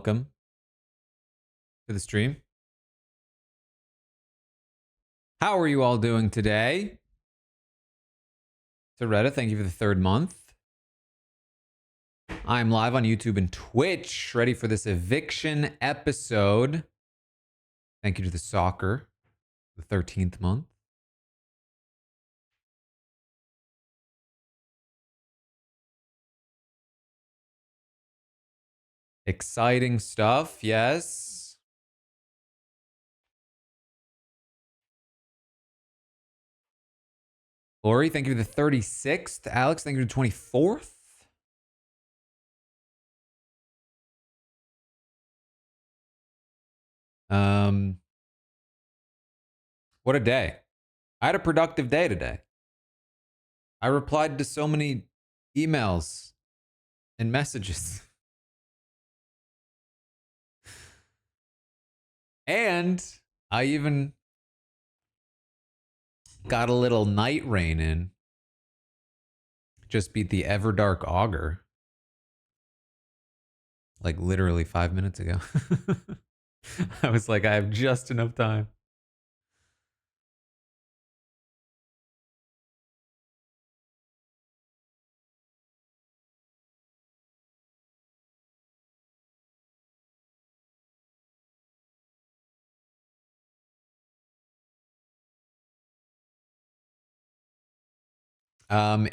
welcome to the stream. How are you all doing today? Toretta, thank you for the 3rd month. I'm live on YouTube and Twitch, ready for this eviction episode. Thank you to the soccer, the 13th month. Exciting stuff, yes. Lori, thank you for the 36th. Alex, thank you for the 24th. What a day. I had a productive day today. I replied to so many emails and messages. And I even got a little night rain in. Just beat the Everdark Augur. Like literally 5 minutes ago. I was like, I have just enough time.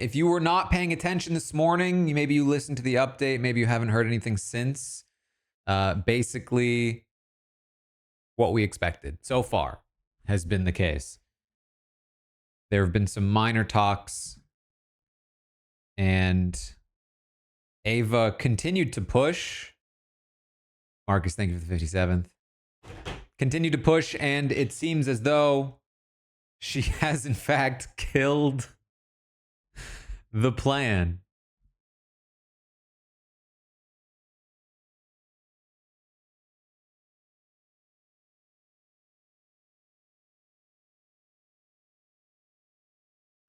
If you were not paying attention this morning, maybe you listened to the update, maybe you haven't heard anything since. Basically, what we expected so far has been the case. There have been some minor talks, and Ava continued to push. Marcus, thank you for the 57th. Continued to push, and it seems as though she has in fact killed the plan.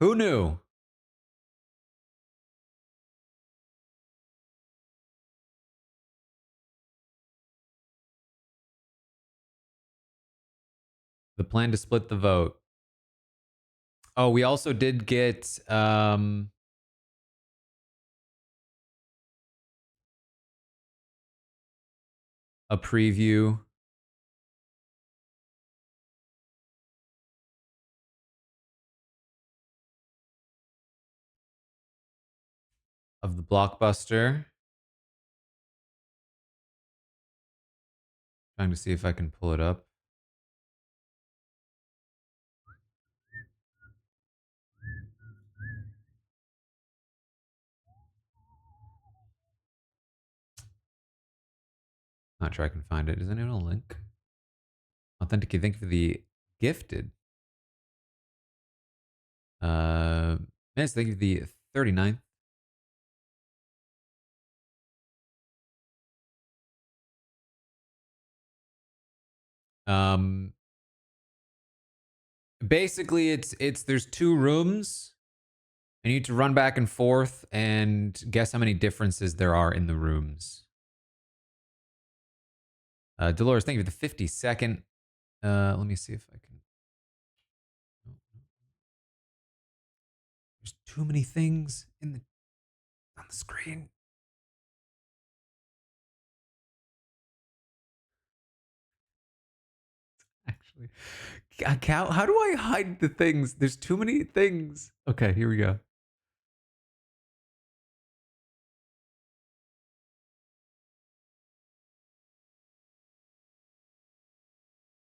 Who knew? The plan to split the vote. Oh, we also did get a preview of the blockbuster. Trying to see if I can pull it up. Not sure I can find it. Is anyone a link? Authenticate. Thank you for the gifted. Yes, thank you for the 39th. Basically it's there's 2 rooms. I need to run back and forth and guess how many differences there are in the rooms. Dolores, thank you for the 52nd. Let me see if I can. There's too many things on the screen. Actually, how do I hide the things? There's too many things. Okay, here we go.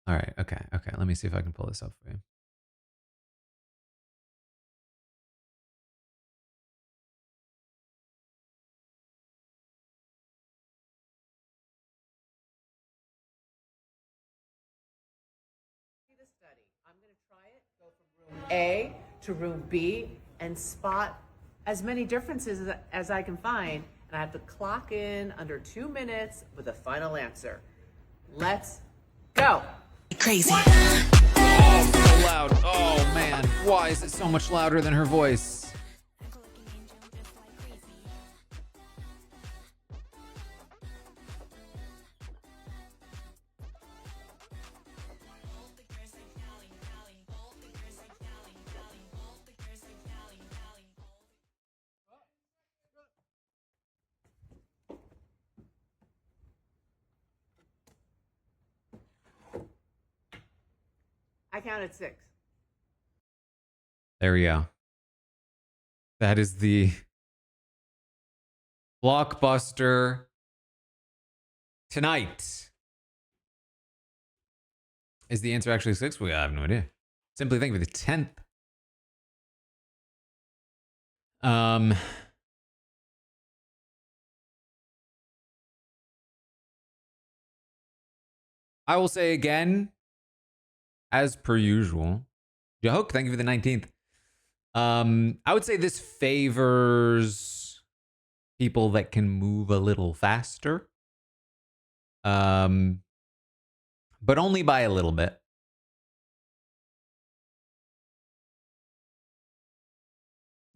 All right, okay. Let me see if I can pull this up for you. The study. I'm going to try it, go from room A to room B, and spot as many differences as I can find. And I have to clock in under 2 minutes with a final answer. Let's go. Crazy. Oh, so loud. Oh, man. Why is it so much louder than her voice? I counted 6. There we go. That is the blockbuster tonight. Is the answer actually 6? We have no idea. Simply think of the 10th. I will say again, as per usual, Jahok, thank you for the 19th. I would say this favors people that can move a little faster. But only by a little bit.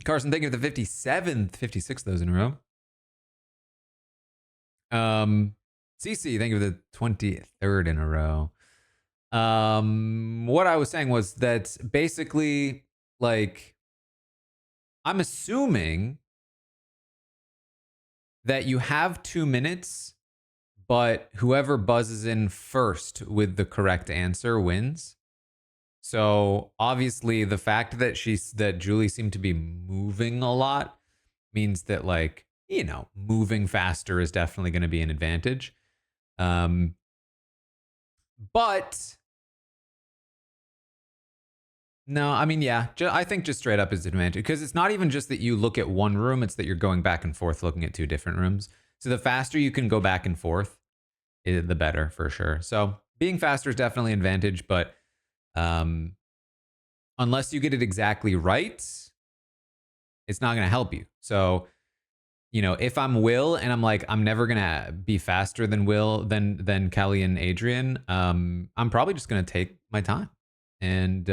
Carson, thank you for the 57th, 56th those in a row. CC, thank you for the 23rd in a row. What I was saying was that basically, like, I'm assuming that you have 2 minutes, but whoever buzzes in first with the correct answer wins. So obviously, the fact that Julie seemed to be moving a lot means that, like, you know, moving faster is definitely going to be an advantage. But no, I mean, yeah, I think just straight up is an advantage because it's not even just that you look at one room; it's that you're going back and forth looking at 2 different rooms. So the faster you can go back and forth, the better for sure. So being faster is definitely an advantage, but unless you get it exactly right, it's not going to help you. So, you know, if I'm Will and I'm like, I'm never going to be faster than Will, than Kelly and Adrian, I'm probably just going to take my time and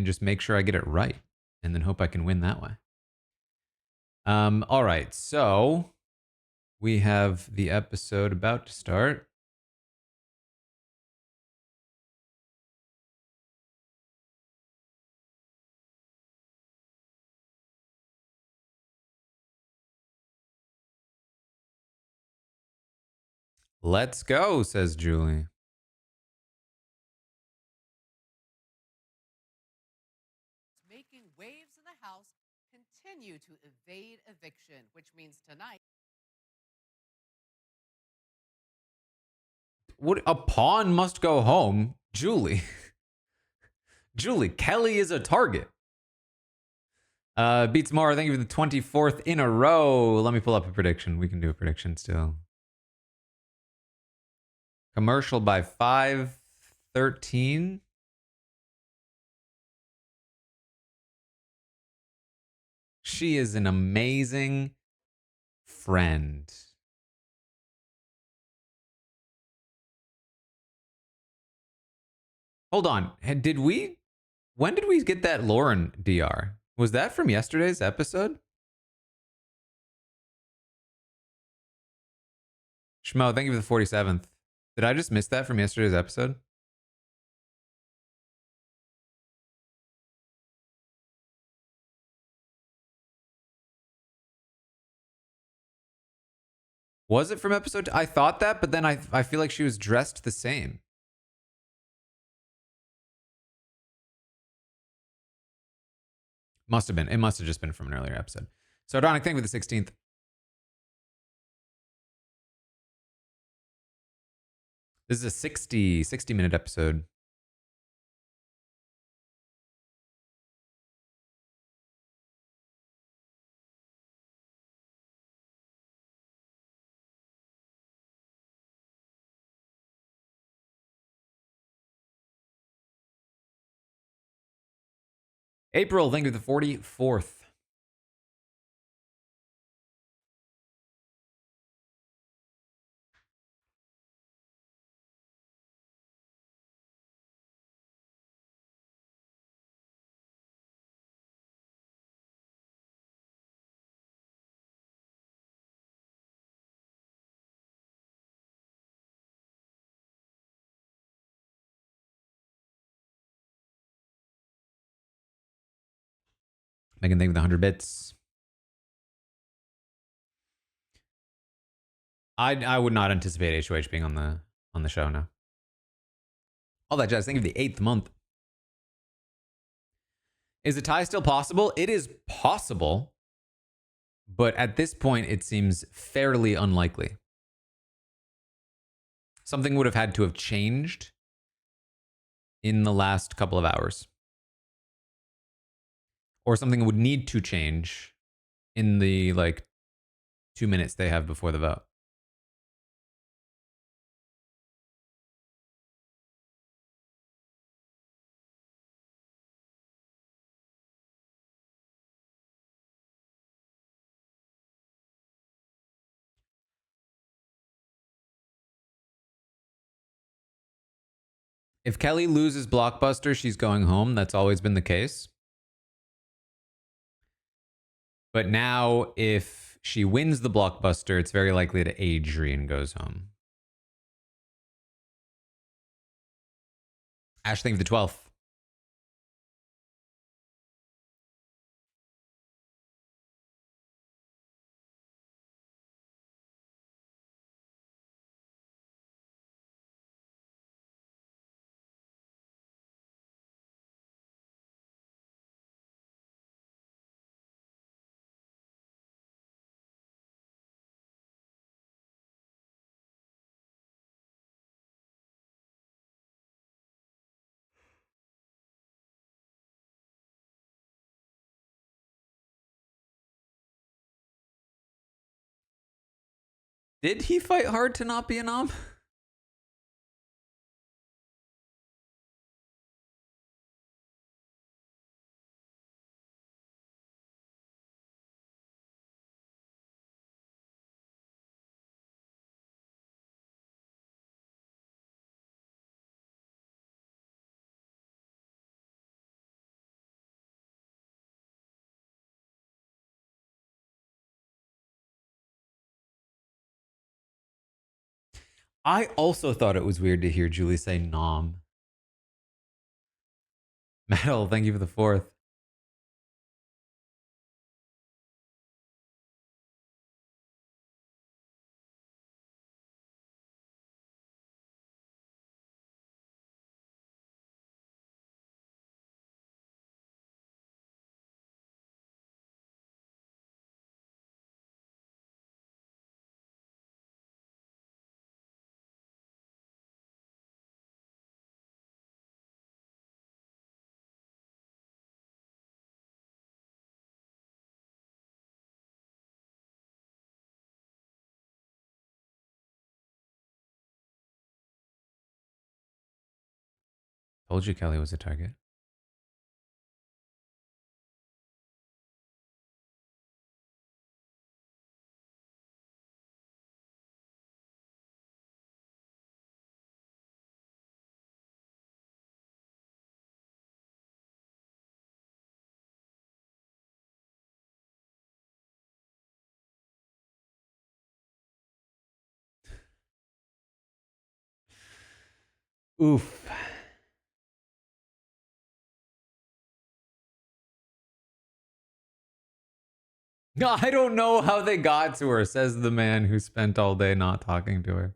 just make sure I get it right and then hope I can win that way. All right. So we have the episode about to start. Let's go, says Julie. Making waves in the House continue to evade eviction, which means tonight. What, a pawn must go home? Julie. Julie, Kelly is a target. Beats Mara, thank you for the 24th in a row. Let me pull up a prediction. We can do a prediction still. Commercial by 5:13. She is an amazing friend. Hold on. When did we get that Lauren DR? Was that from yesterday's episode? Schmo, thank you for the 47th. Did I just miss that from yesterday's episode? Was it from episode? I thought that, but then I feel like she was dressed the same. Must have been. It must have just been from an earlier episode. Sardonic, thank you for the 16th. This is a 60 minute episode. April, thank you for the 44th. Megan, thank you for the 100 bits. I would not anticipate HOH being on the show now. All that jazz. Think of the 8th month. Is a tie still possible? It is possible, but at this point, it seems fairly unlikely. Something would have had to have changed in the last couple of hours, or something would need to change in the 2 minutes they have before the vote. If Kelly loses Blockbuster, she's going home. That's always been the case. But now, if she wins the Blockbuster, it's very likely that Adrian goes home. Ash, think of the 12th. Did he fight hard to not be a nom? I also thought it was weird to hear Julie say nom. Metal, thank you for the 4th. Told you Kelly was a target. Oof. No, I don't know how they got to her, says the man who spent all day not talking to her.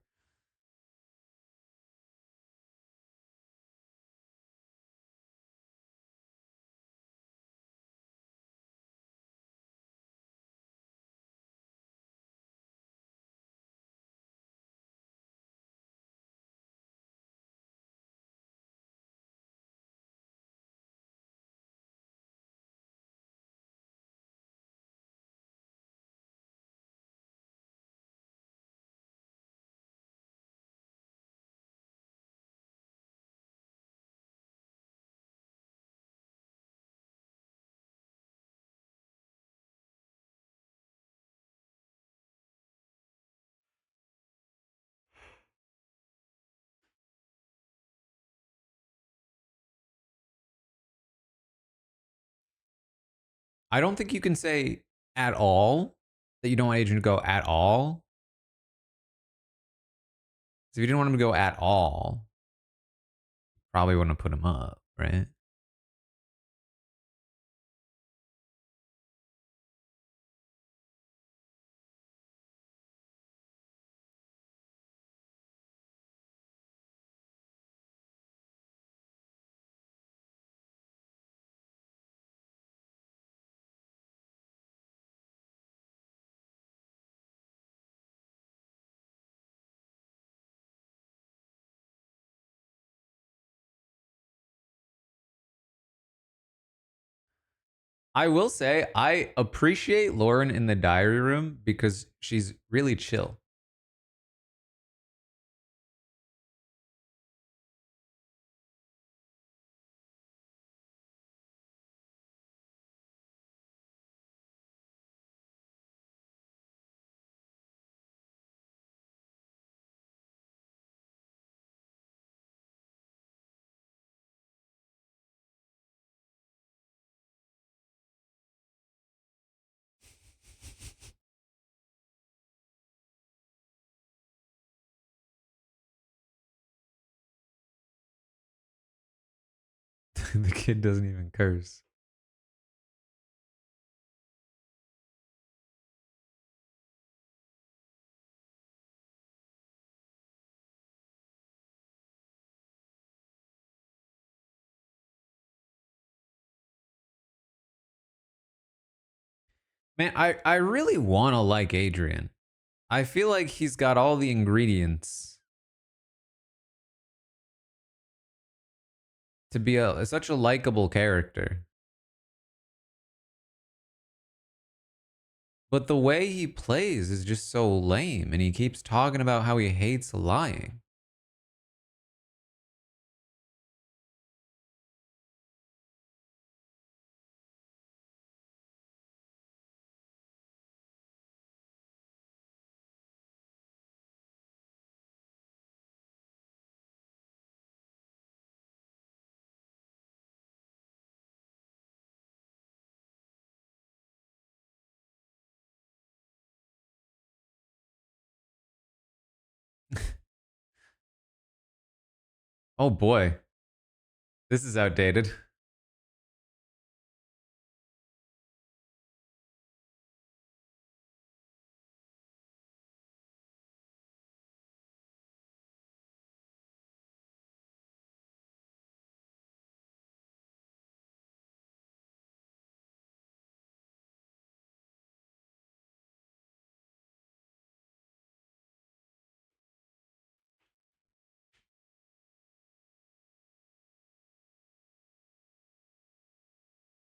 I don't think you can say at all that you don't want Adrian to go at all. So if you didn't want him to go at all, probably wouldn't have put him up, right? I will say I appreciate Lauren in the diary room because she's really chill. The kid doesn't even curse. Man, I really want to like Adrian. I feel like he's got all the ingredients to be such a likable character. But the way he plays is just so lame, and he keeps talking about how he hates lying. Oh boy, this is outdated.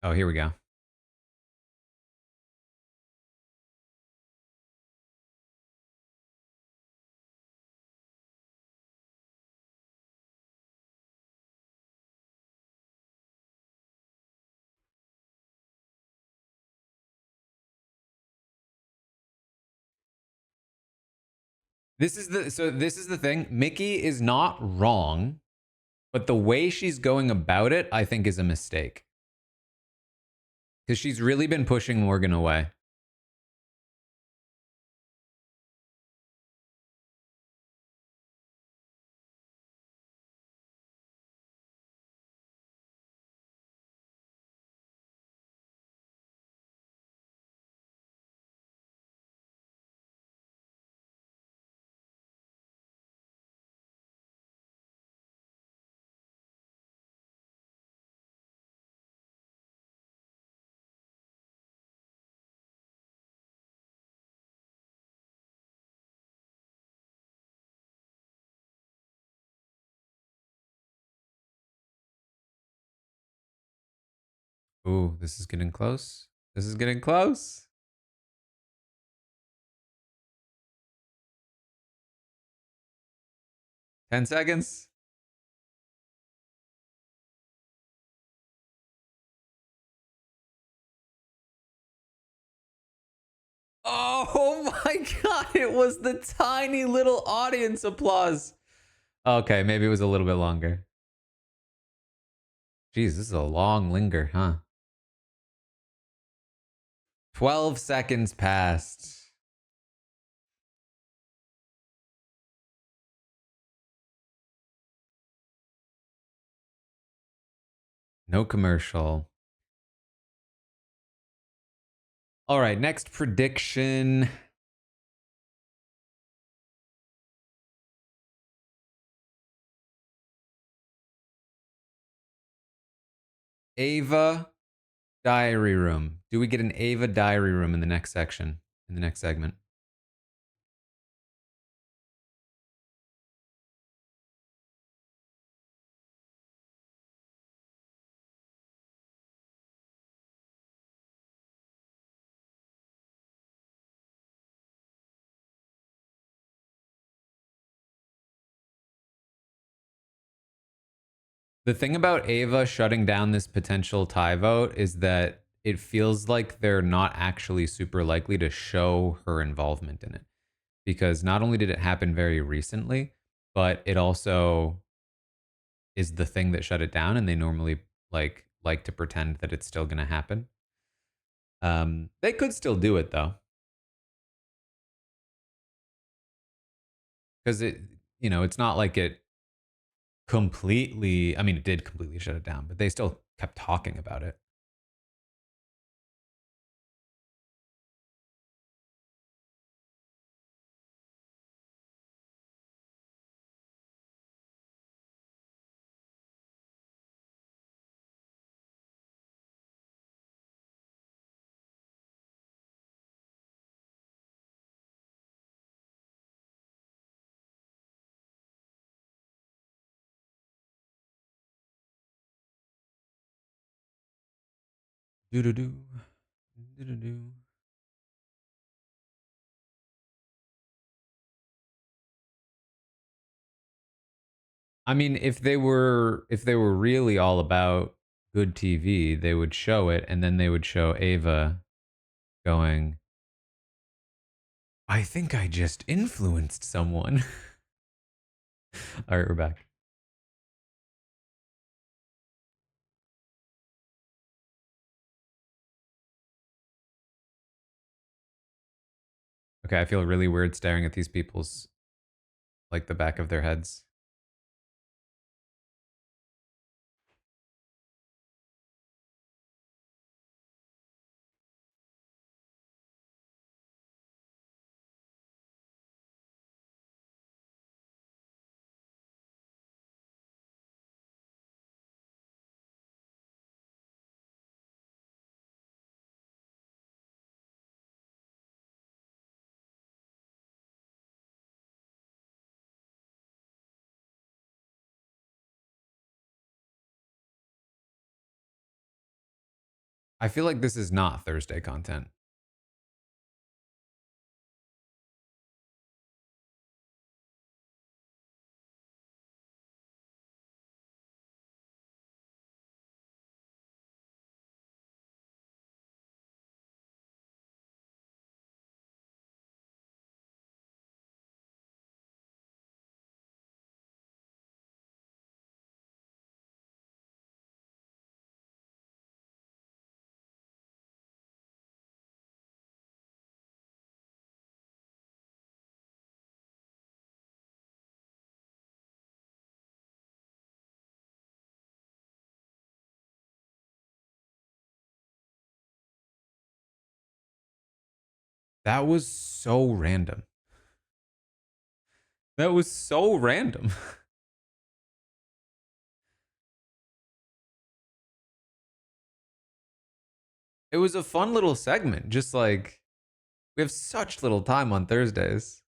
Oh, here we go. This is the thing. Mickey is not wrong, but the way she's going about it, I think, is a mistake. Because she's really been pushing Morgan away. Ooh, this is getting close. This is getting close. 10 seconds. Oh my god, it was the tiny little audience applause. Okay, maybe it was a little bit longer. Jeez, this is a long linger, huh? 12 seconds passed. No commercial. All right, next prediction. Ava diary room. Do we get an Ava diary room in the next section, in the next segment? The thing about Ava shutting down this potential tie vote is that it feels like they're not actually super likely to show her involvement in it. Because not only did it happen very recently, but it also is the thing that shut it down, and they normally like to pretend that it's still gonna happen. They could still do it though. Because it's not like it completely, I mean, it did completely shut it down, but they still kept talking about it. Do do do. Do do do. I mean, if they were really all about good TV, they would show it, and then they would show Ava going, I think I just influenced someone. All right, we're back. Okay, I feel really weird staring at these people's, like, the back of their heads. I feel like this is not Thursday content. That was so random. That was so random. It was a fun little segment. Just like, we have such little time on Thursdays.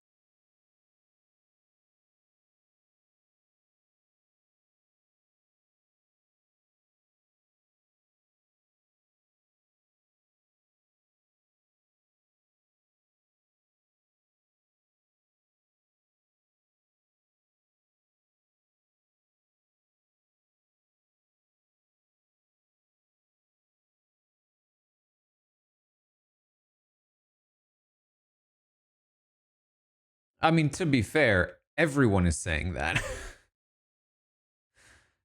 I mean, to be fair, everyone is saying that.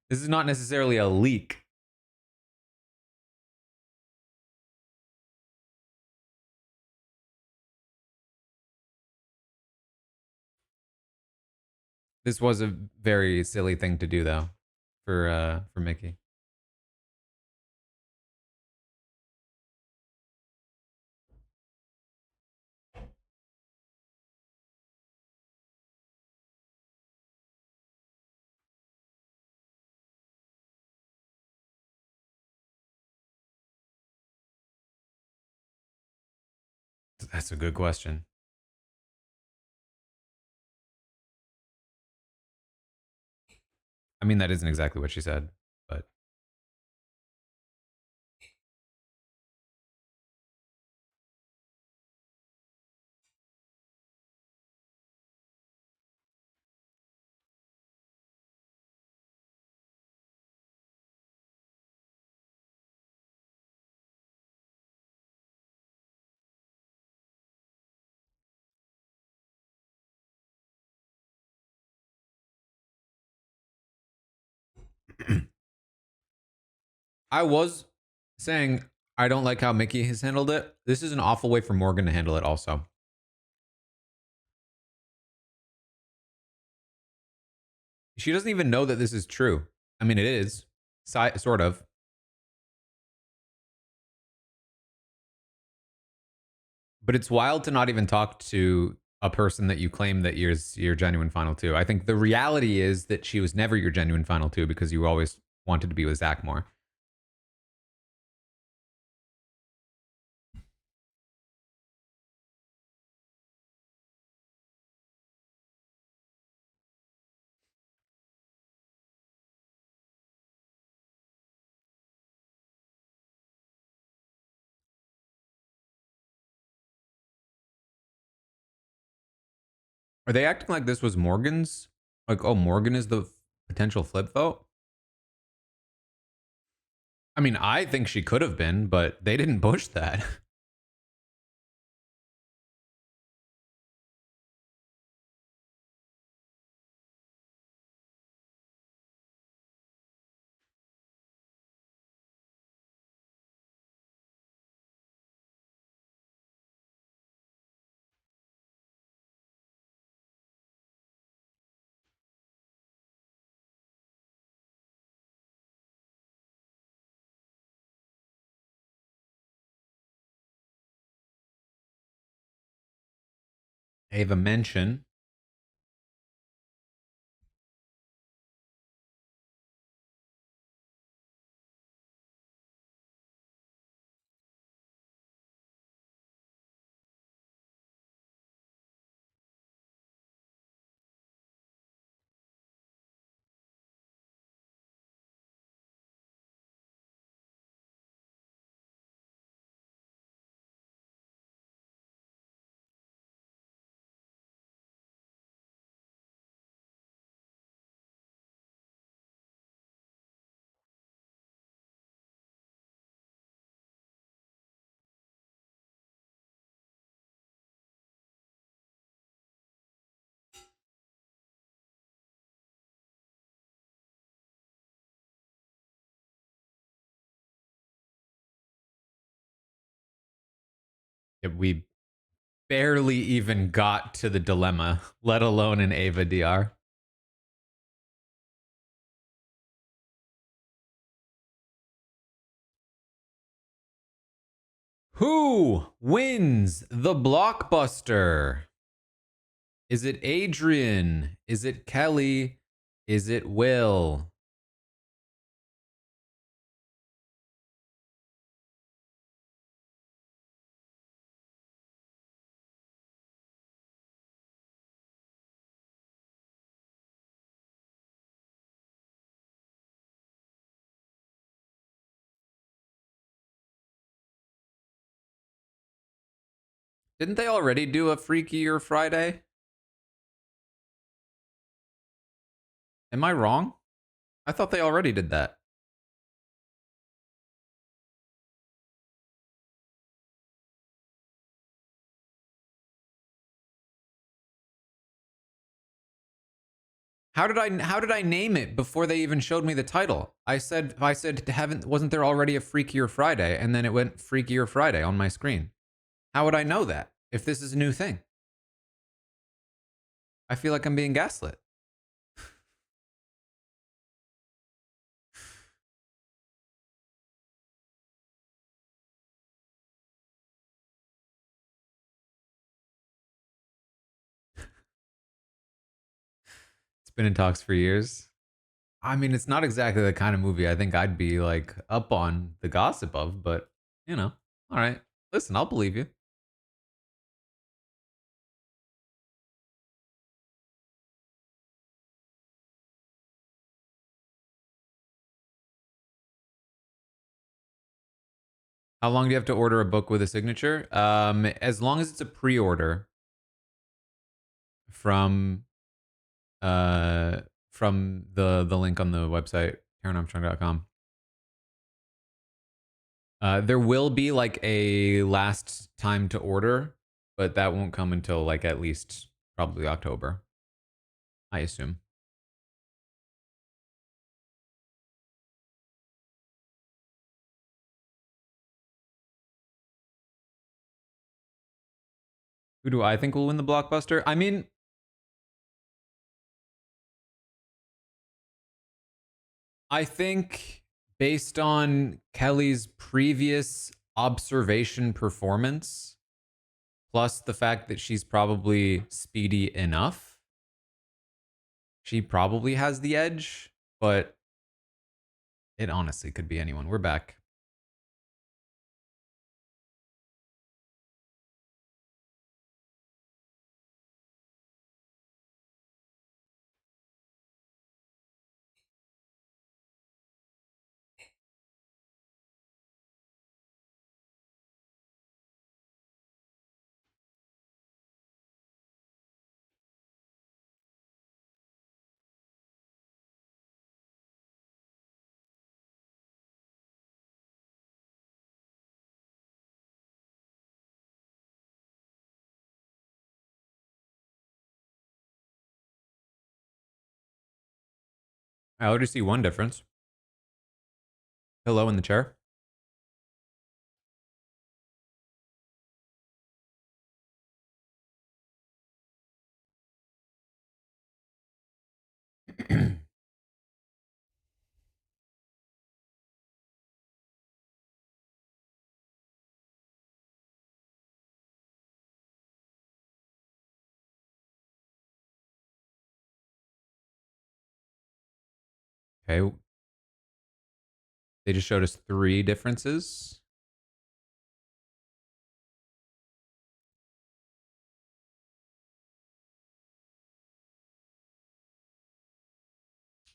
This is not necessarily a leak. This was a very silly thing to do, though, for Mickey. That's a good question. I mean, that isn't exactly what she said, but I was saying I don't like how Mickey has handled it. This is an awful way for Morgan to handle it also. She doesn't even know that this is true. I mean, it is. Sort of. But it's wild to not even talk to a person that you claim that you're your genuine final two. I think the reality is that she was never your genuine final two because you always wanted to be with Zach more. Are they acting like this was Morgan's? Like, oh, Morgan is the potential flip vote? I mean, I think she could have been, but they didn't push that. Ava mention. We barely even got to the dilemma, let alone an Ava DR. Who wins the blockbuster? Is it Adrian? Is it Kelly? Is it Will? Didn't they already do a Freakier Friday? Am I wrong? I thought they already did that. How did I name it before they even showed me the title? I said haven't wasn't there already a Freakier Friday, and then it went Freakier Friday on my screen. How would I know that if this is a new thing? I feel like I'm being gaslit. It's been in talks for years. I mean, it's not exactly the kind of movie I think I'd be like up on the gossip of, but you know, all right. Listen, I'll believe you. How long do you have to order a book with a signature? As long as it's a pre-order from uh from the link on the website TaranArmstrong.com. There will be like a last time to order, but that won't come until like at least probably October, I assume. Who do I think will win the blockbuster? I mean, I think based on Kelly's previous observation performance, plus the fact that she's probably speedy enough, she probably has the edge, but it honestly could be anyone. We're back. I already see one difference. Hello in the chair. Okay. They just showed us 3 differences.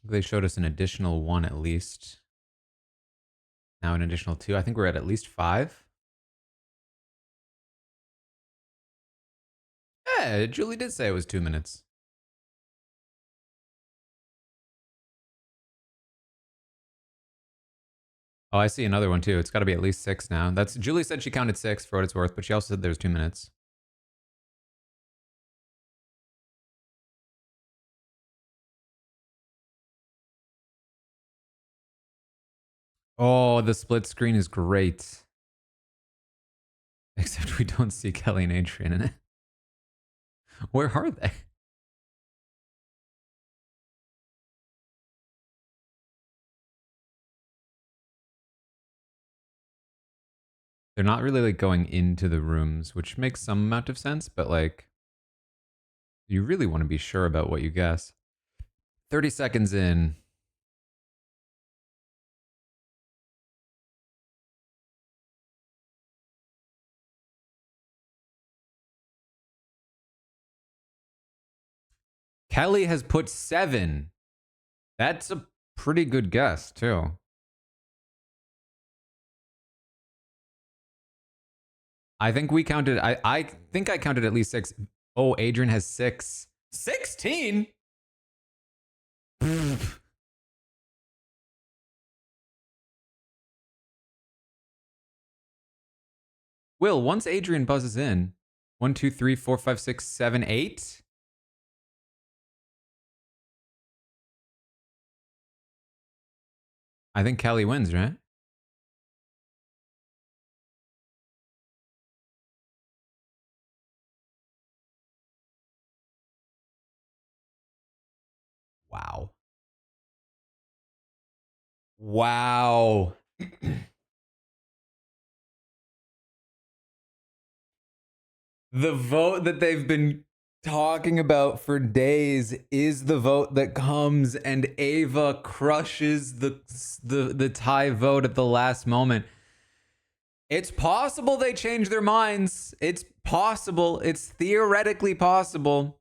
They showed us an additional 1 at least. Now an additional 2. I think we're at least 5. Yeah, Julie did say it was 2 minutes. Oh, I see another one too. It's got to be at least 6 now. That's Julie said she counted 6 for what it's worth, but she also said there was 2 minutes. Oh, the split screen is great. Except we don't see Kelly and Adrian in it. Where are they? They're not really like going into the rooms, which makes some amount of sense, but like you really want to be sure about what you guess. 30 seconds in. Kelly has put 7. That's a pretty good guess, too. I think we counted. I think I counted at least 6. Oh, Adrian has 6. 16? Will, once Adrian buzzes in, 1, 2, 3, 4, 5, 6, 7, 8. I think Kelly wins, right? Wow. Wow. The vote that they've been talking about for days is the vote that comes, and Ava crushes the tie vote at the last moment. It's possible they change their minds. It's possible. It's theoretically possible.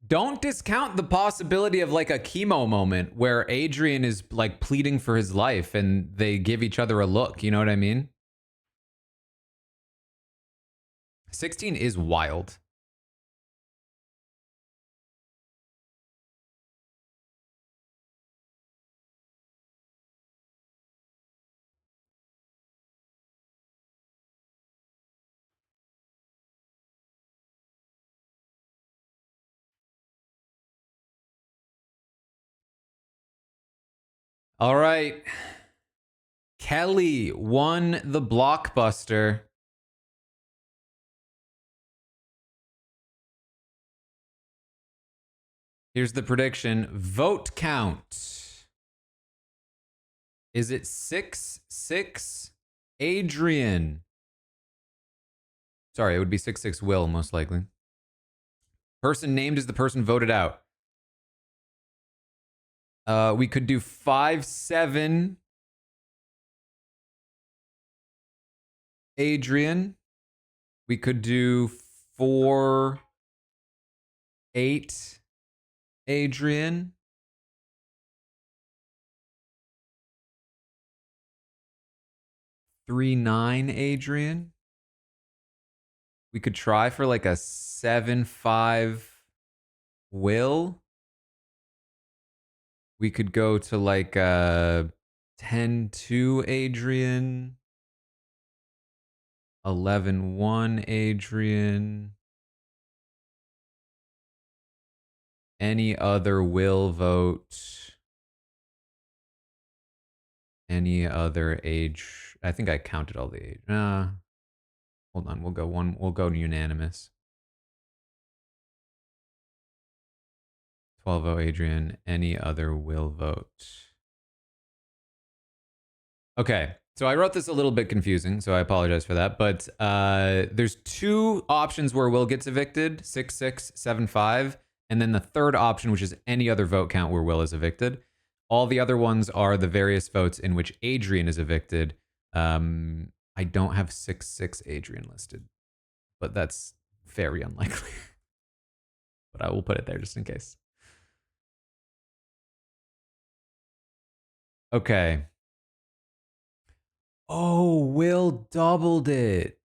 Don't discount the possibility of like a chemo moment where Adrian is like pleading for his life and they give each other a look. You know what I mean? 16 is wild. All right. Kelly won the blockbuster. Here's the prediction. Vote count. Is it 6-6 Adrian? Sorry, it would be 6-6 Will, most likely. Person named is the person voted out. We could do 5-7 Adrian. We could do 4-8 Adrian. 3-9 Adrian. We could try for like a 7-5 Will. We could go to like a 10-2 Adrian. 11-1 Adrian. Any other Will vote? Any other age? I think I counted all the age. Hold on. We'll go unanimous. 12-0 Adrian. Any other Will vote? Okay. So I wrote this a little bit confusing, so I apologize for that. But there's two options where Will gets evicted, 6-6, 7-5. And then the third option, which is any other vote count where Will is evicted. All the other ones are the various votes in which Adrian is evicted. I don't have 6-6 Adrian listed, but that's very unlikely. But I will put it there just in case. Okay. Oh, Will doubled it.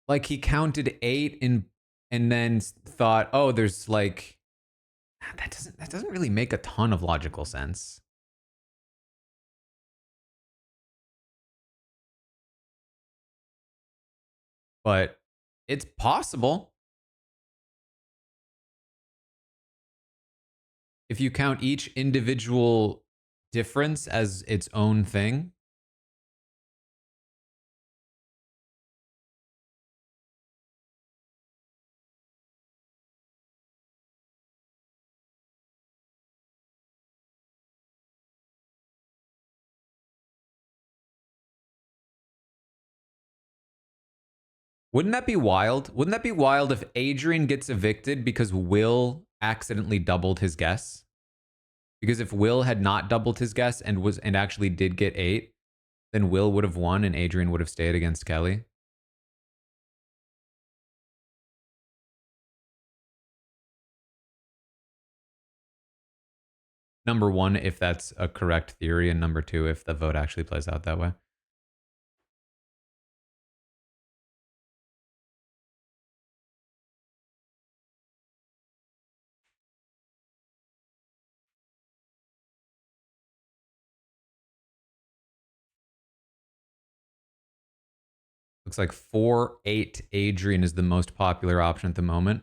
Like he counted 8 and then thought, oh, there's like that doesn't really make a ton of logical sense. But it's possible. If you count each individual difference as its own thing. Wouldn't that be wild? Wouldn't that be wild if Adrian gets evicted because Will accidentally doubled his guess? Because if Will had not doubled his guess and actually did get 8, then Will would have won and Adrian would have stayed against Kelly. Number one, if that's a correct theory, and number two, if the vote actually plays out that way. Looks like 4-8 Adrian is the most popular option at the moment,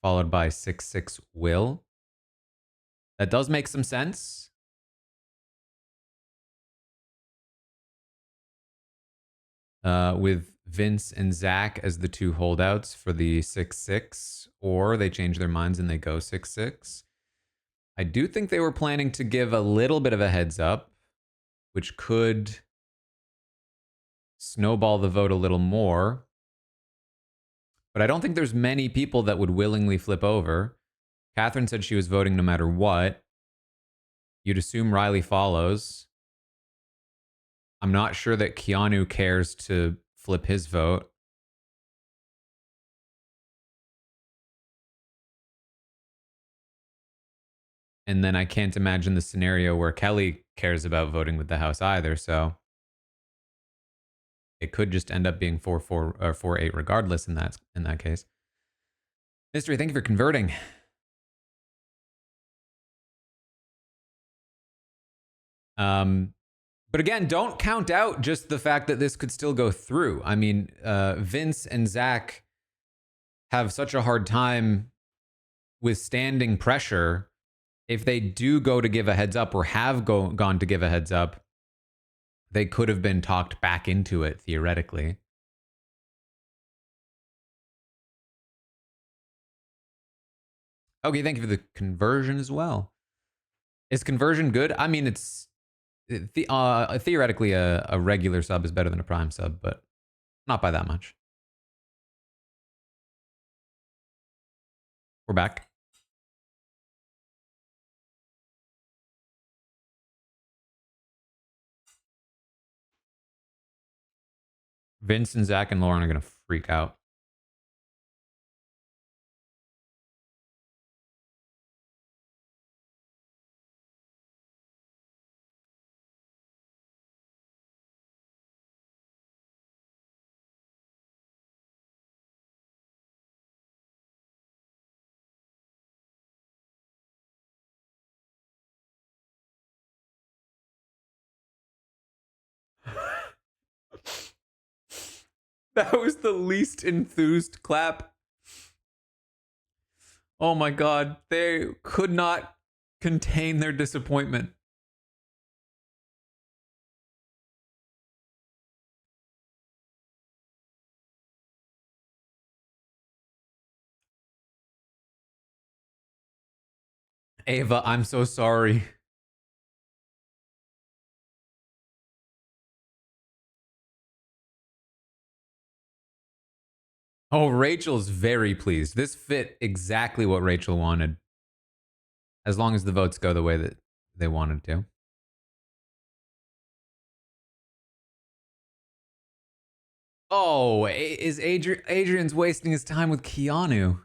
followed by 6-6 Will. That does make some sense. With Vince and Zach as the two holdouts for the 6-6, or they change their minds and they go 6-6. I do think they were planning to give a little bit of a heads up, which could snowball the vote a little more. But I don't think there's many people that would willingly flip over. Catherine said she was voting no matter what. You'd assume Riley follows. I'm not sure that Keanu cares to flip his vote. And then I can't imagine the scenario where Kelly cares about voting with the house either. So it could just end up being 4-4 or 4-8 regardless in that case. Mystery, thank you for converting. But again, don't count out just the fact that this could still go through. I mean, Vince and Zach have such a hard time withstanding pressure. If they do go to give a heads up or have gone to give a heads up, they could have been talked back into it theoretically. Okay, thank you for the conversion as well. Is conversion good? I mean, it's theoretically a regular sub is better than a Prime sub, but not by that much. We're back. Vince and Zach and Lauren are gonna freak out. That was the least enthused clap. Oh my god, they could not contain their disappointment. Ava, I'm so sorry. Oh, Rachel's very pleased. This fit exactly what Rachel wanted. As long as the votes go the way that they wanted to. Oh, is Adrian's wasting his time with Keanu?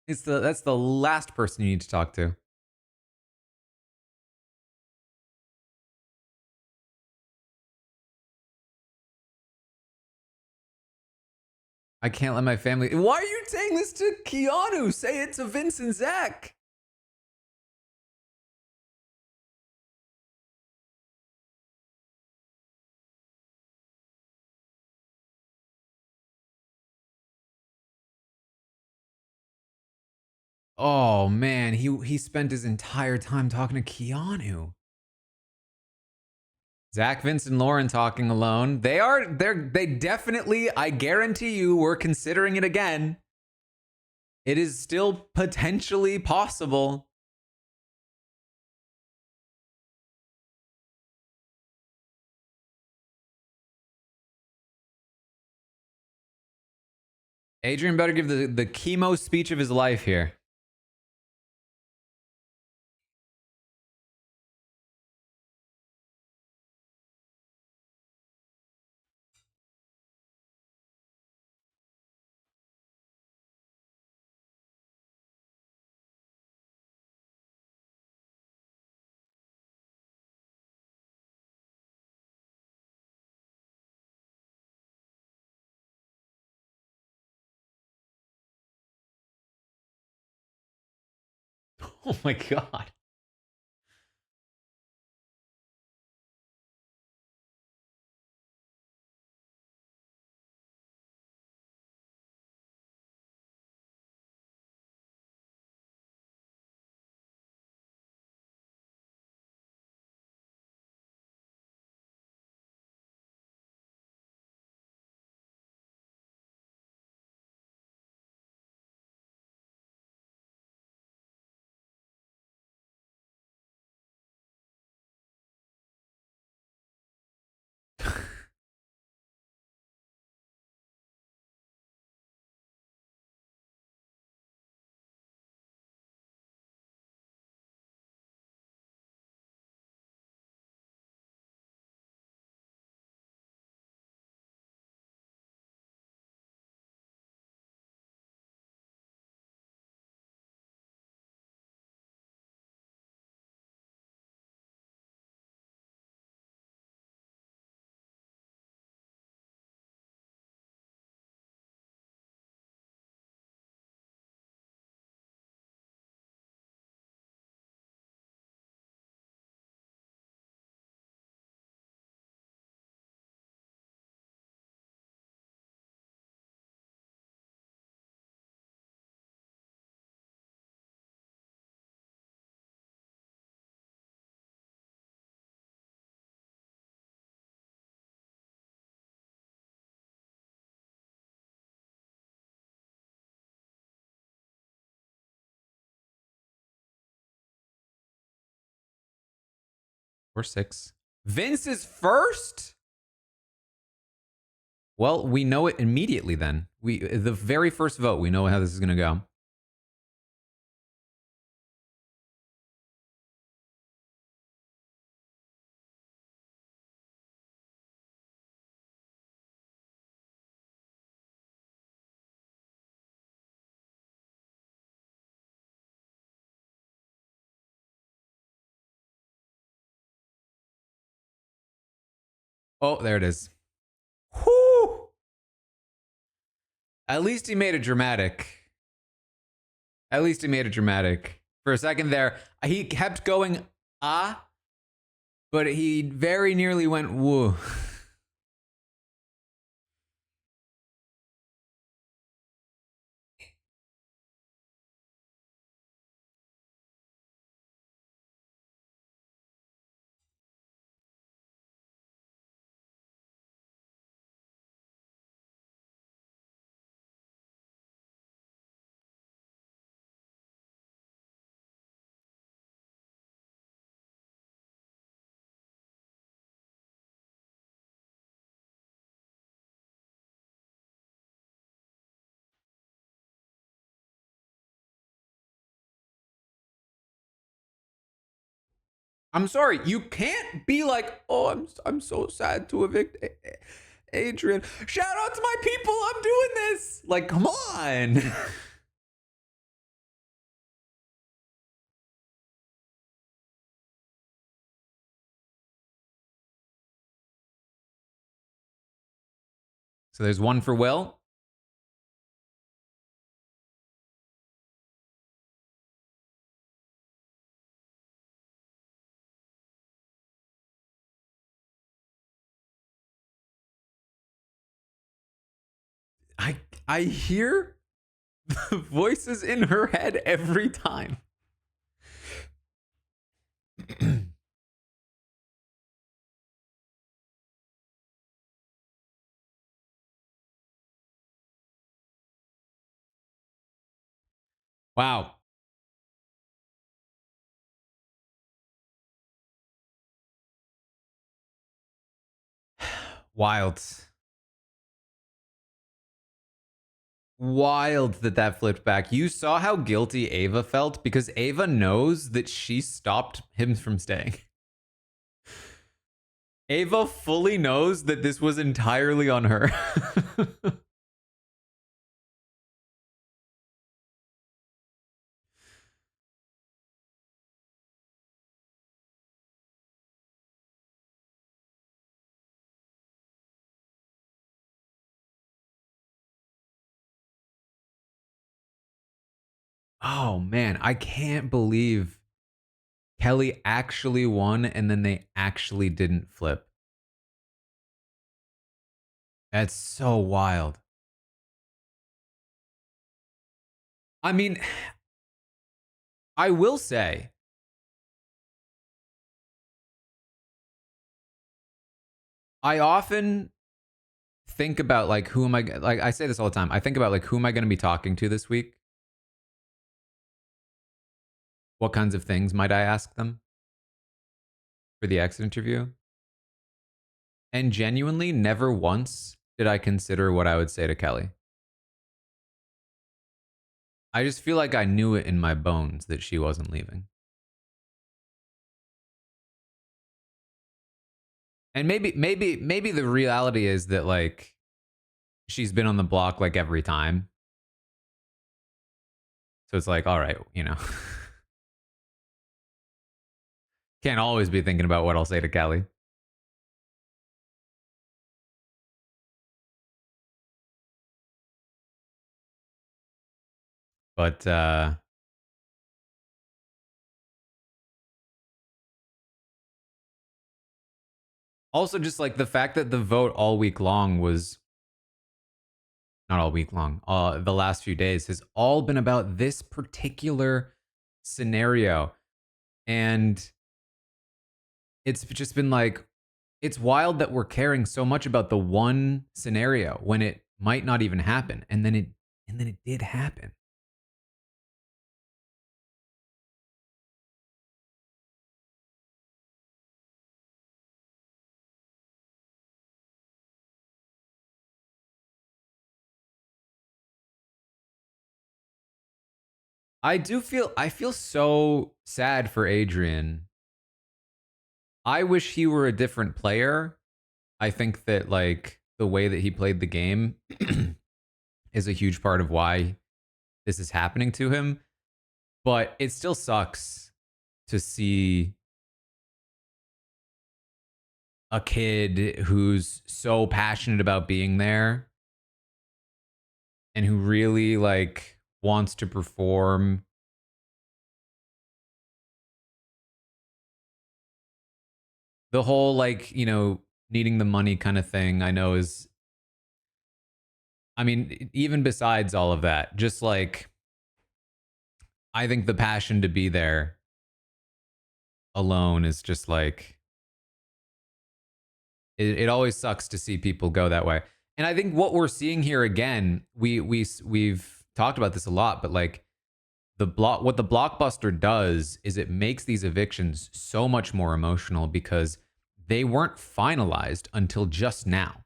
That's the last person you need to talk to. I can't let my family. Why are you saying this to Keanu? Say it to Vince and Zach. Oh man, he spent his entire time talking to Keanu. Zach, Vince, and Lauren talking alone. They definitely, I guarantee you, we're considering it again. It is still potentially possible. Adrian better give the chemo speech of his life here. Oh my god. or 6. Vince is first? Well, we know it immediately then. The very first vote, we know how this is going to go. Oh, there it is. Whoo! At least he made it dramatic. At least he made it dramatic. For a second there, he kept going, but he very nearly went, woo. I'm sorry, you can't be like, oh, I'm so sad to evict Adrian. Shout out to my people, I'm doing this. Like, come on. So there's one for Will. I hear the voices in her head every time. Wow. Wild. Wild that flipped back. You saw how guilty Ava felt because Ava knows that she stopped him from staying. Ava fully knows that this was entirely on her. Oh man, I can't believe Kelly actually won and then they actually didn't flip. That's so wild. I mean, I will say, I often think about like who am I like I say this all the time. I think about like who am I going to be talking to this week? What kinds of things might I ask them for the exit interview? And genuinely never once did I consider what I would say to Kelly. I just feel like I knew it in my bones that she wasn't leaving. And maybe the reality is that like she's been on the block like every time. So it's like, all right, you know. Can't always be thinking about what I'll say to Kelly. But also just like the fact that the vote all week long was not all week long, the last few days has all been about this particular scenario. And it's just been like, it's wild that we're caring so much about the one scenario when it might not even happen. And then it did happen. I feel so sad for Adrian. I wish he were a different player. I think that like the way that he played the game is a huge part of why this is happening to him. But it still sucks to see a kid who's so passionate about being there and who really like wants to perform. The whole like, you know, needing the money kind of thing, I know is, I mean, even besides all of that, just like I think the passion to be there alone is just like it always sucks to see people go that way. And I think what we're seeing here again, we've talked about this a lot, but like what the blockbuster does is it makes these evictions so much more emotional because they weren't finalized until just now.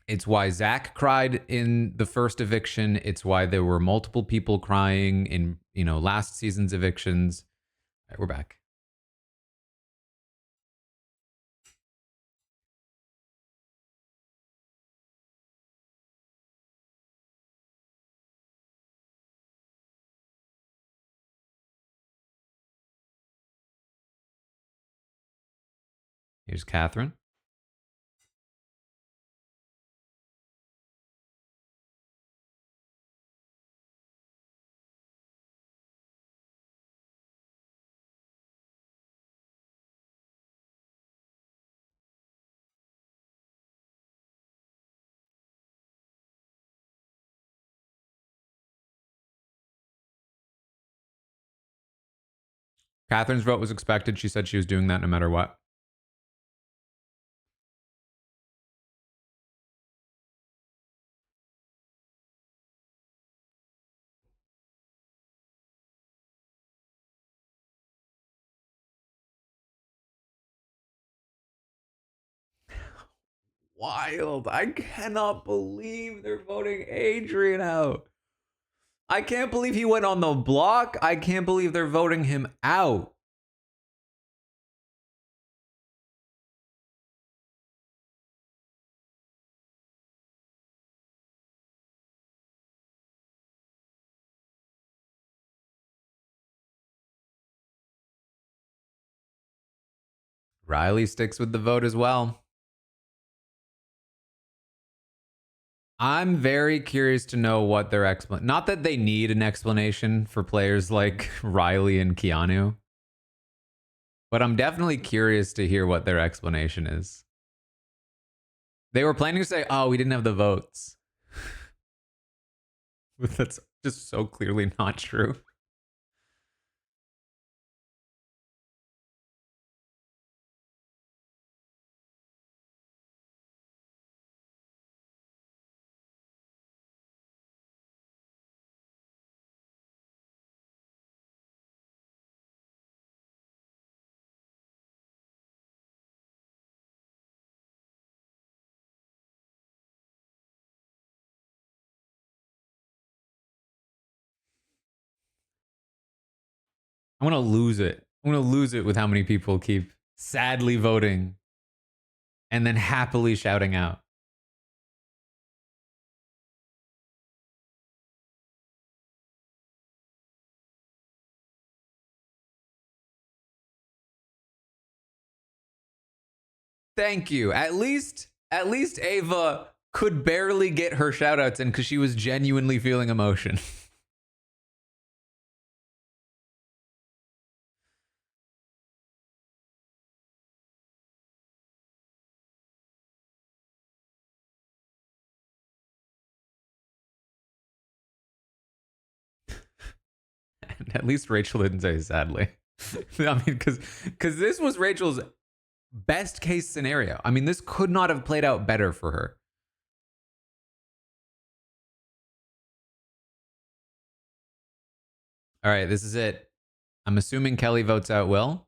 It's why Zach cried in the first eviction. It's why there were multiple people crying in, you know, last season's evictions. All right, we're back. Here's Catherine. Catherine's vote was expected. She said she was doing that no matter what. Wild. I cannot believe they're voting Adrian out. I can't believe he went on the block. I can't believe they're voting him out. Riley sticks with the vote as well. I'm very curious to know what their explanation. Not that they need an explanation for players like Riley and Keanu, but I'm definitely curious to hear what their explanation is. They were planning to say, "Oh, we didn't have the votes," but that's just so clearly not true. I want to lose it. I want to lose it with how many people keep sadly voting and then happily shouting out. Thank you. At least Ava could barely get her shoutouts in because she was genuinely feeling emotion. And at least Rachel didn't say sadly. I mean, because this was Rachel's best case scenario. I mean, this could not have played out better for her. All right, this is it. I'm assuming Kelly votes out Will.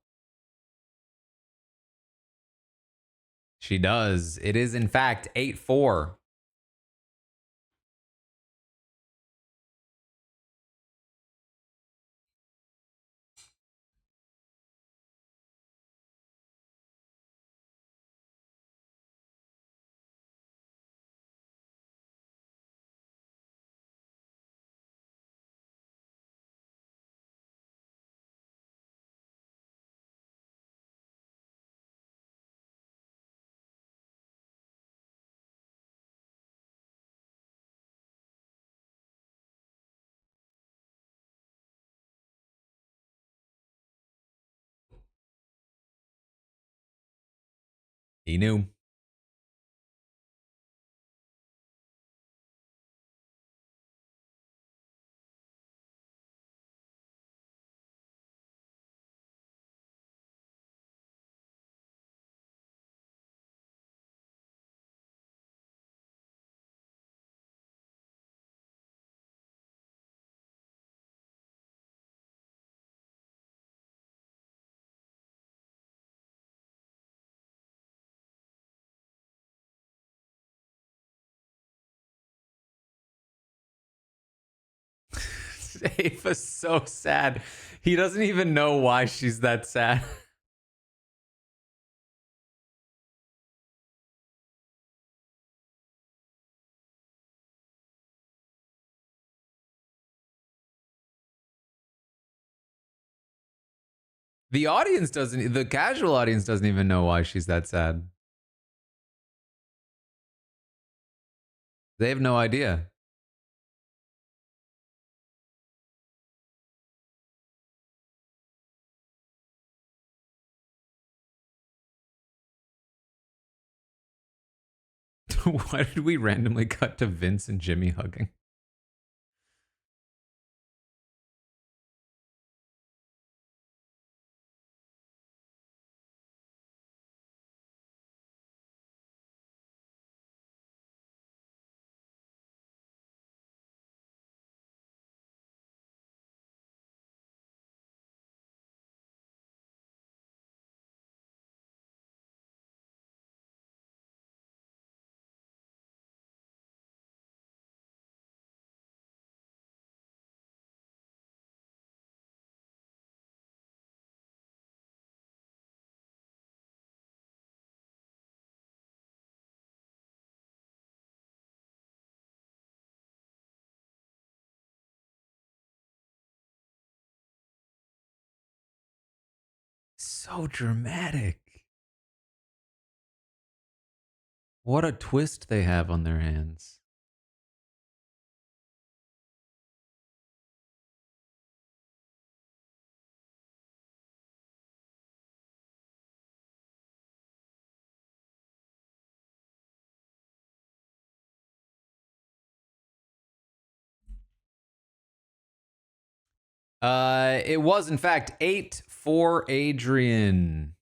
She does. It is, in fact, 8-4. He knew. Ava's so sad. He doesn't even know why she's that sad. The audience doesn't, the casual audience doesn't even know why she's that sad. They have no idea. Why did we randomly cut to Vince and Jimmy hugging? So dramatic. What a twist they have on their hands. It was in fact 8-4 Adrian.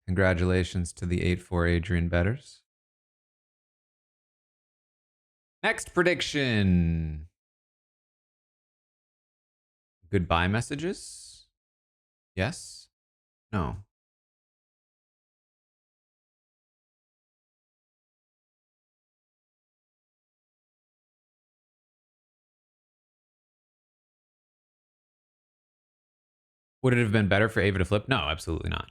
Congratulations to the 8-4 Adrian betters. Next prediction. Goodbye messages? Yes? No. Would it have been better for Ava to flip? No, absolutely not.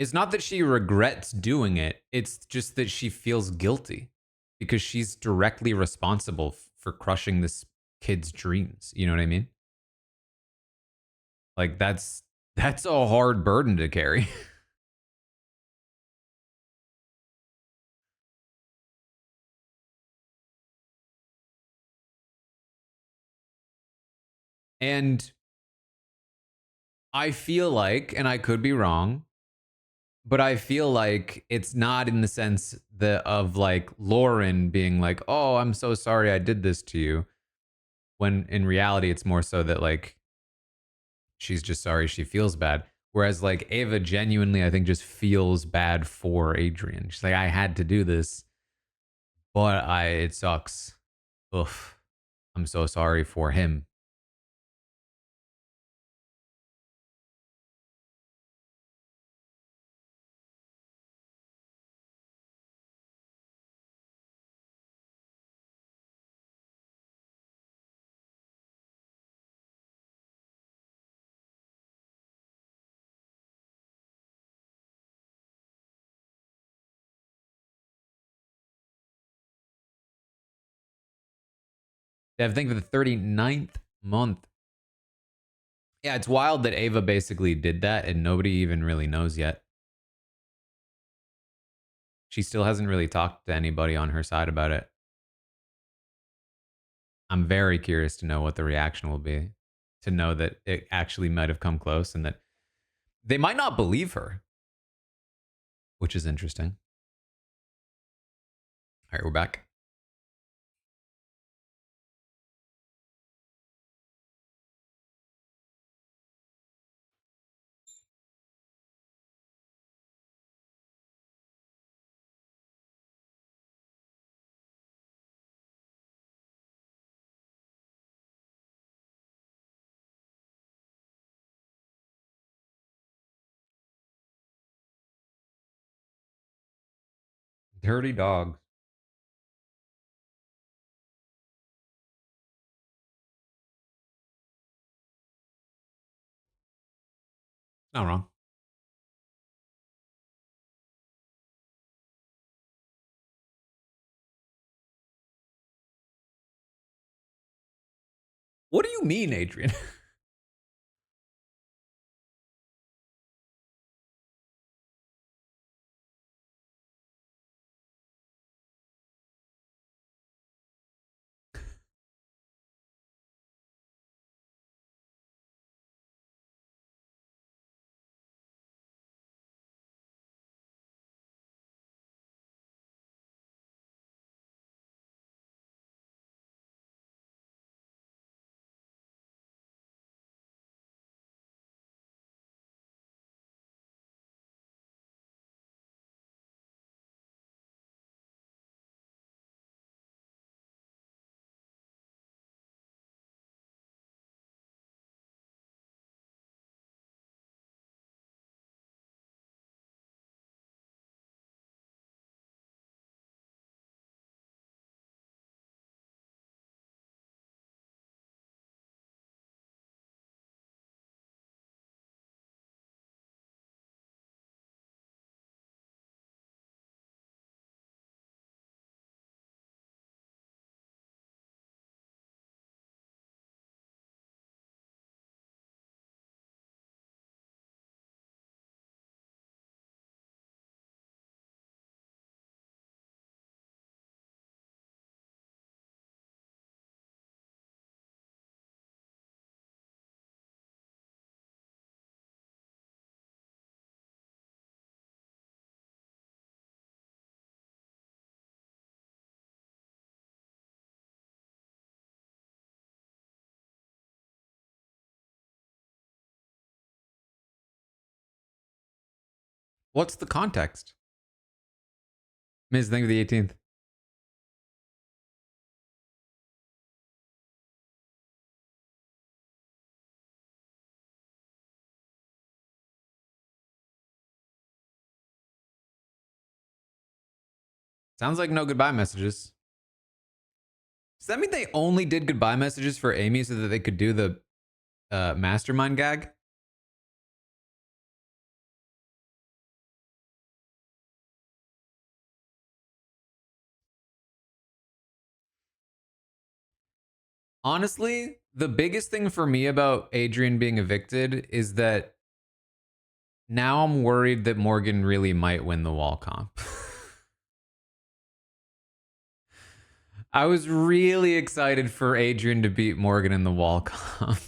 It's not that she regrets doing it. It's just that she feels guilty because she's directly responsible for crushing this kid's dreams. You know what I mean? Like that's a hard burden to carry. And I feel like, and I could be wrong, but I feel like it's not in the sense of like Lauren being like, "Oh, I'm so sorry I did this to you." When in reality it's more so that like she's just sorry she feels bad. Whereas like Ava genuinely I think just feels bad for Adrian. She's like, "I had to do this, but it sucks. Oof. I'm so sorry for him." I think for the 39th month. Yeah, it's wild that Ava basically did that and nobody even really knows yet. She still hasn't really talked to anybody on her side about it. I'm very curious to know what the reaction will be, to know that it actually might have come close and that they might not believe her. which is interesting. All right, we're back. Dirty dogs. Not wrong. What do you mean, Adrian? What's the context? Miss, think of the 18th. Sounds like no goodbye messages. Does that mean they only did goodbye messages for Amy so that they could do the mastermind gag? Honestly, the biggest thing for me about Adrian being evicted is that now I'm worried that Morgan really might win the wall comp. I was really excited for Adrian to beat Morgan in the wall comp.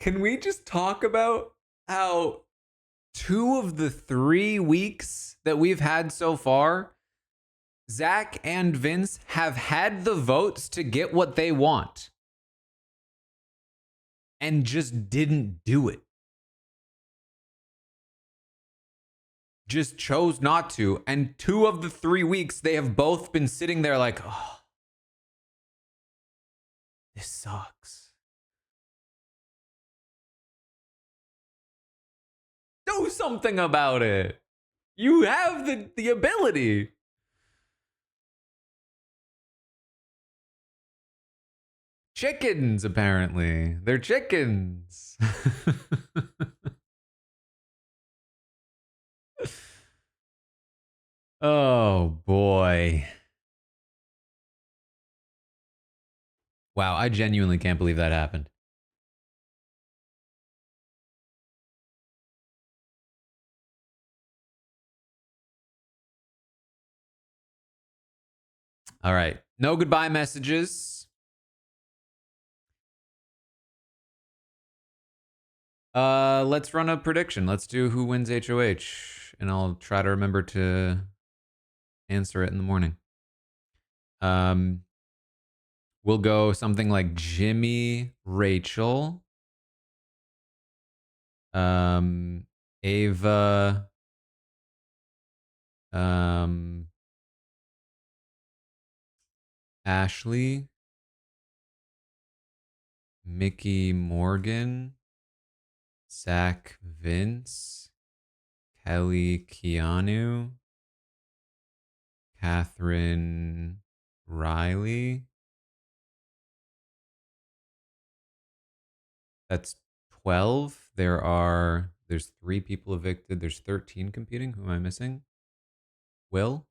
Can we just talk about how 2 of the 3 weeks that we've had so far, Zach and Vince have had the votes to get what they want and just didn't do it? just chose not to. And 2 of the 3 weeks, they have both been sitting there like, oh, this sucks. Do something about it. You have the ability. Chickens, apparently. They're chickens. Oh, boy. Wow, I genuinely can't believe that happened. All right. No goodbye messages. Let's run a prediction. Let's do who wins HOH, and I'll try to remember to answer it in the morning. We'll go something like Jimmy, Rachel, Ava, Ashley, Mickey Morgan, Zach Vince, Kelly Keanu, Catherine Riley. That's 12. There's 3 people evicted. There's 13 competing. Who am I missing? Will?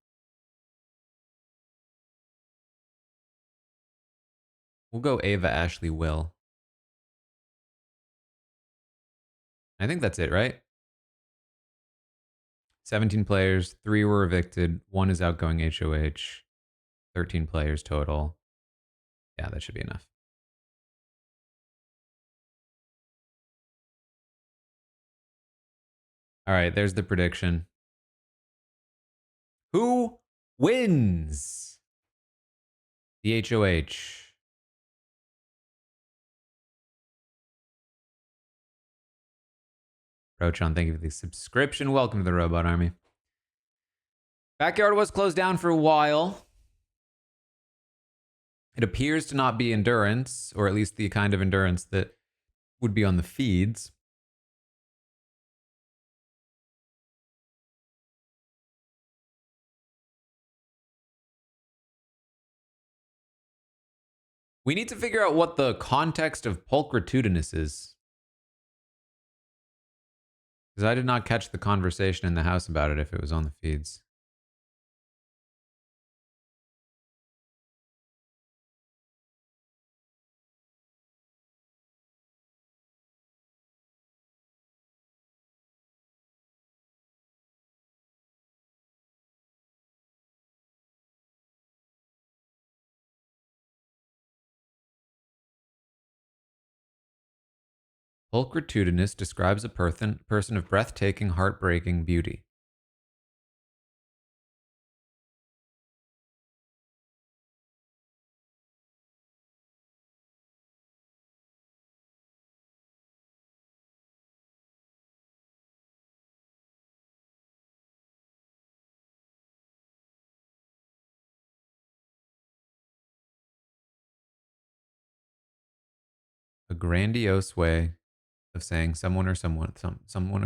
We'll go Ava, Ashley, Will. I think that's it, right? 17 players, 3 were evicted, 1 is outgoing HOH, 13 players total. Yeah, that should be enough. All right, there's the prediction. Who wins the HOH? Rochon, thank you for the subscription. Welcome to the Robot Army. Backyard was closed down for a while. It appears to not be endurance, or at least the kind of endurance that would be on the feeds. We need to figure out what the context of pulchritudinous is. Because I did not catch the conversation in the house about it if it was on the feeds. Pulchritudinous describes a person of breathtaking, heartbreaking beauty. A grandiose way of saying someone or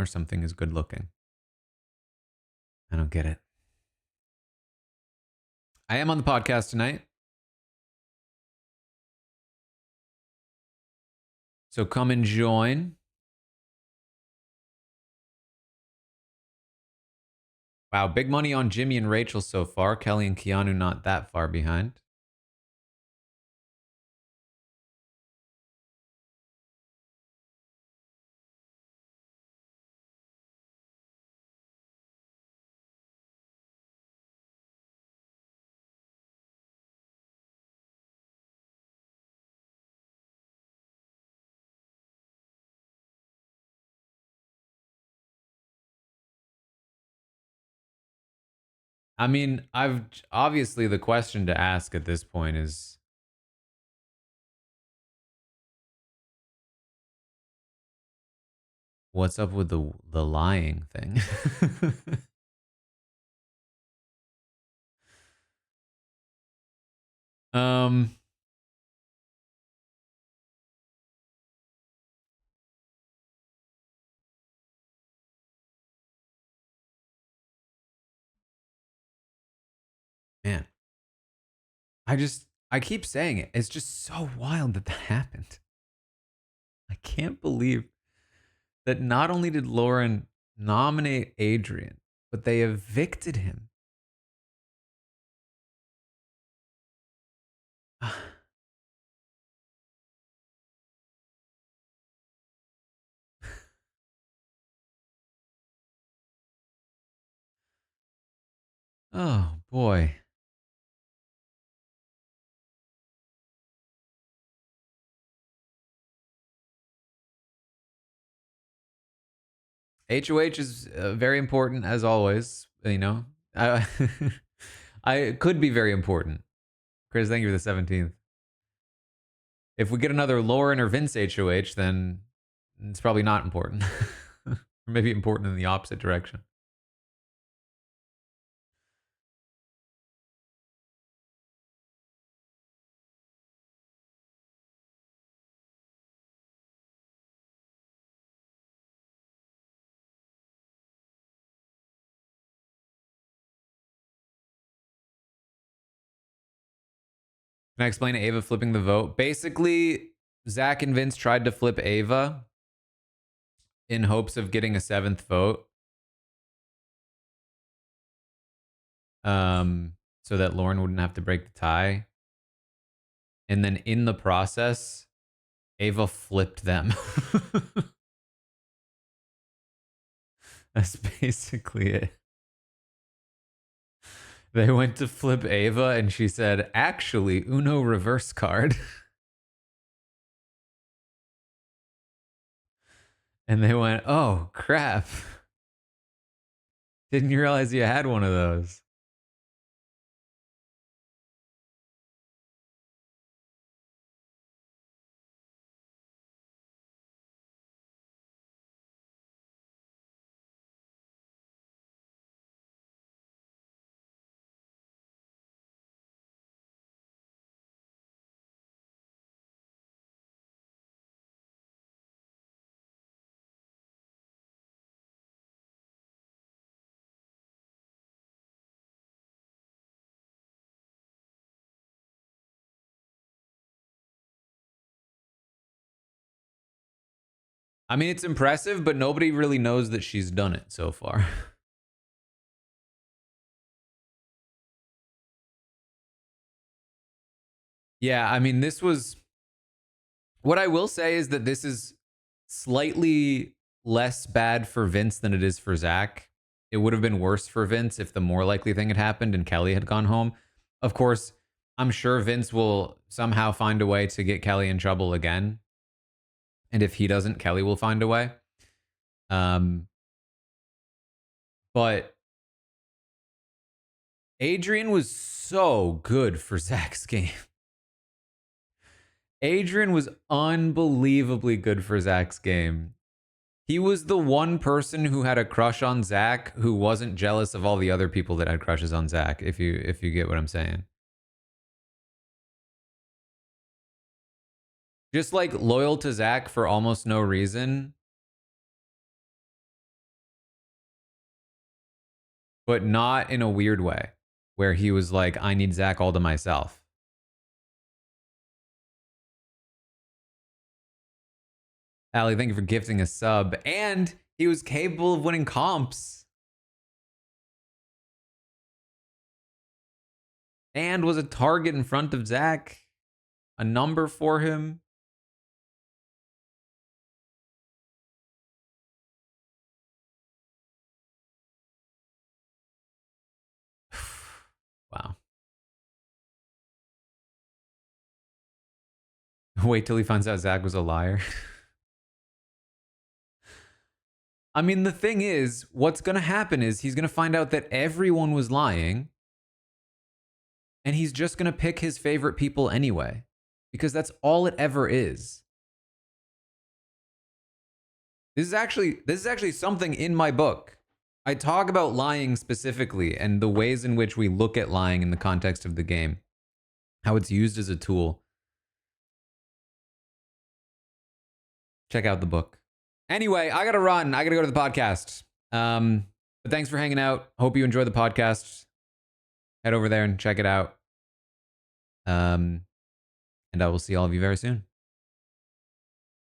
something is good looking. I don't get it. I am on the podcast tonight. So come and join. Wow, big money on Jimmy and Rachel so far. Kelly and Keanu not that far behind. I mean, obviously the question to ask at this point is, what's up with the lying thing? Um, man, I keep saying it. It's just so wild that that happened. I can't believe that not only did Lauren nominate Adrian, but they evicted him. Oh boy. HOH is very important as always. You know, I, I could be very important. Chris, thank you for the 17th. If we get another Lauren or Vince HOH, then it's probably not important. Or maybe important in the opposite direction. Can I explain Ava flipping the vote? Basically, Zach and Vince tried to flip Ava in hopes of getting a 7th vote. So that Lauren wouldn't have to break the tie. And then in the process, Ava flipped them. That's basically it. They went to flip Ava and she said, actually, Uno reverse card. And they went, oh, crap. Didn't you realize you had one of those? I mean, it's impressive, but nobody really knows that she's done it so far. Yeah, I mean, this was. What I will say is that this is slightly less bad for Vince than it is for Zach. It would have been worse for Vince if the more likely thing had happened and Kelly had gone home. Of course, I'm sure Vince will somehow find a way to get Kelly in trouble again. And if he doesn't, Kelly will find a way. But Adrian was so good for Zach's game. Adrian was unbelievably good for Zach's game. He was the one person who had a crush on Zach who wasn't jealous of all the other people that had crushes on Zach, if you get what I'm saying. Just like loyal to Zach for almost no reason, but not in a weird way where he was like, I need Zach all to myself. Allie, thank you for gifting a sub. And he was capable of winning comps. And was a target in front of Zach. A number for him. Wow. Wait till he finds out Zach was a liar. I mean, the thing is, what's going to happen is he's going to find out that everyone was lying. And he's just going to pick his favorite people anyway. Because that's all it ever is. This is actually something in my book. I talk about lying specifically and the ways in which we look at lying in the context of the game. how it's used as a tool. Check out the book. Anyway, I gotta run. I gotta go to the podcast. But thanks for hanging out. Hope you enjoy the podcast. Head over there and check it out. And I will see all of you very soon.